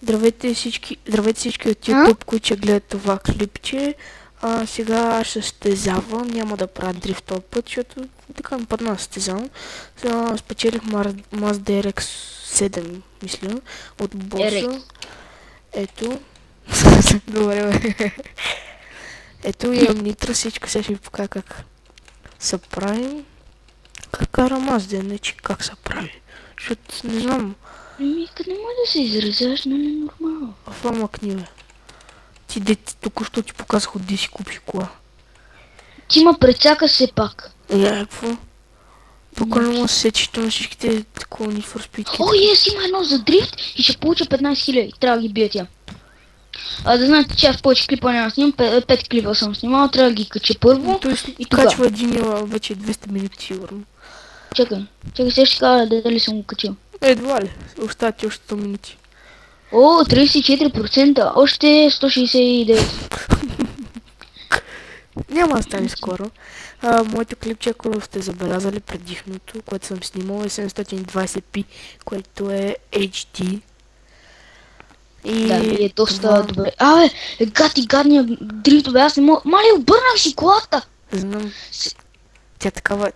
Здравейте всички от YouTube, които гледат това клипче. Сега аз ще състезавам, няма да правя дрифт този път, защото така ми падна състезавам. Спечелих Mazda RX-7, мисля, от боса. Ето. Добре, бе. Ето имам нитро, всичко сега ще ви покажа как се прави. Как кара Mazda, не че как се прави. Защото не знам. Къде не може да се изразяваш, но не е нормално. Това мъкни, бе. Ти току-що ти показах отди си купиш кола. Ти ма прецака все пак. Какво? Тук не може да се сечиш на всичките такова Need for Speed. О, ес, има едно за дрифт и ще получа 15 000. Трябва да ги бия тя. Да знаете, че аз повече клипа няма снимам, 5 клипа съм снимал, трябва да ги кача първо и тогава. Качва един вече 200 минути сигурно. Чакай, сега ще кажа дали съм го качил. Едва ли, остават ти още 100 минути. О, 34%, още 169. Няма да стане скоро. Моето клипче, ако сте забелязали предишното, което съм снимал е 720p, което е HD. Да, и е доста добре. Гадния дрифтове, аз не мога. Мали, обърнах си колата! Знам. Тя такава.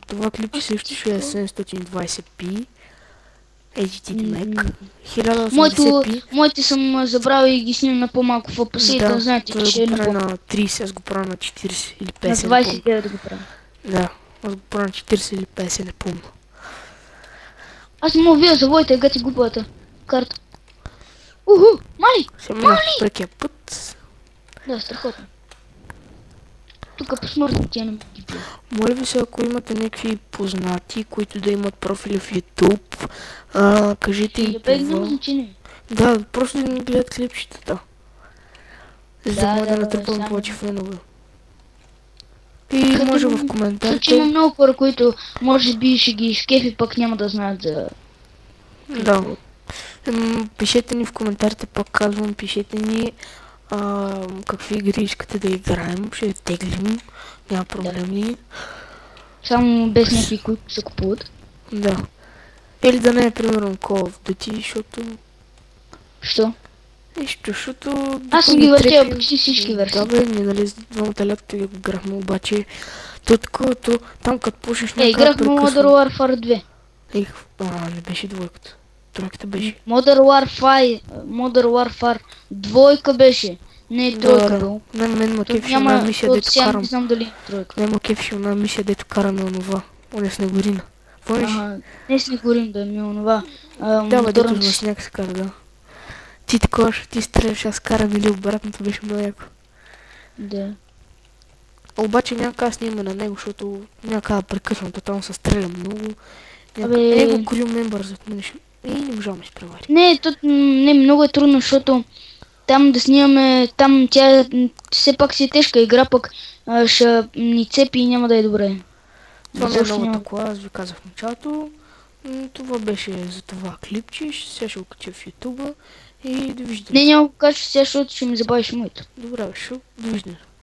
Това клипче също ще е 720p. HD Mac. 1080p. Моите съм забравил и ги снимам на по-малко фокуси, да знаете, че е на 30, аз го правя на 40 или 50. На 29 да го правя. Да, аз го правя на 40 или 50, не помня. Аз не мога вие заводите, гати глупата карта. Мали! Ще мина в прекия път. Да, страхотно. Тук по смъртно тя не ги бия. Моля ви се, ако имате някакви познати, които да имат профили в YouTube, кажете им това. Няма значение. Да, просто да ни гледат клипчетата. За да мога да натрупам повече фенове. И може в коментарите. Има много хора, които може би ще ги изкефи, пък няма да знаят за... Да. Пишете ни в коментарите, пак казвам, пишете ни какви игри искате да играем, ще теглим, няма проблеми. Само без някакви, които се купуват. Да. Или да не е примерно Call of Duty, защото... Що? Нищо, защото... Аз съм ги въртял почти всички версии. Да бе, ние нали двамата лятото ги играхме, обаче... Такова, там като пушиш някаква играхме Modern Warfare 2. Не беше двойката. Тройката беше. Modern Warfare 2 беше. Не е тройка бил. Мен ма кефеше една мисия, дето карам. Не знам дали е тройка. Мен ма кефеше една мисия, дето караме онова. Оня Снегорина. Помниш? Не Снегорин да ми онова. Да, бе, дето на сняг се кара, да. Ти такова, ти стреляш, аз карам или обратното, беше много яко. Да. Обаче някак аз снимаме на него, защото някак да прекъсвам, тотално се стреля много. Его крил мембър зад мен и не можа да ме изпревари. Не, много е трудно, защото там да снимаме, там тя все пак си е тежка игра, пък ще ни цепи и няма да е добре. Това не е новата кола, аз ви казах в началото. Това беше за това клипче, сега ще го кача в YouTube и довиждане. Не, няма го кажа сега, защото ще ми забавиш моето. Добре, довиждане.